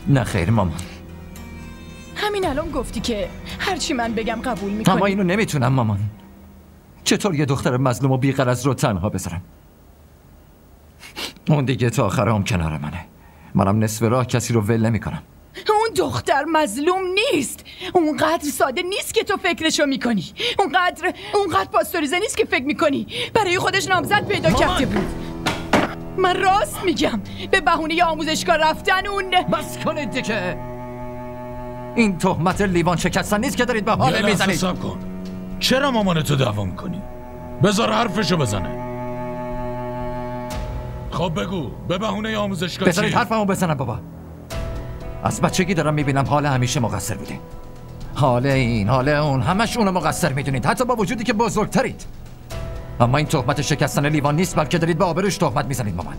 نه خیر مامان. همین الان گفتی که هرچی من بگم قبول میکنی. اما اینو نمیتونم مامان. چطور یه دختر مظلوم و بی‌غرض رو تنها بذارم؟ اون دیگه تا آخر عمر کنار منه. منم نصف راه کسی رو ول نمیکنم. اون دختر مظلوم نیست. اونقدر ساده نیست که تو فکرشو میکنی. اونقدر پاستوریزه نیست که فکر میکنی. برای خودش نامزد پیدا کرده بود. من راست میگم. به بهونه آموزشگاه رفتن اون. بس کنید دیگه. این تهمت لیوان شکستن نیست که دارید به حال میزنید. صبر کن. چرا مامانتو دعوا میکنی؟ بذار حرفشو بزنه. خب بگو به بهونه آموزشگاه بذارید حرفمو بزنم بابا. از بچگی دارم میبینم حال همیشه مقصر بودین. حال این حال اون همش اونو مقصر میدونید، حتی با وجودی که بزرگترید. اما این تهمت شکستن لیوان نیست، بلکه دارید به آبروش تهمت میزنید مامان.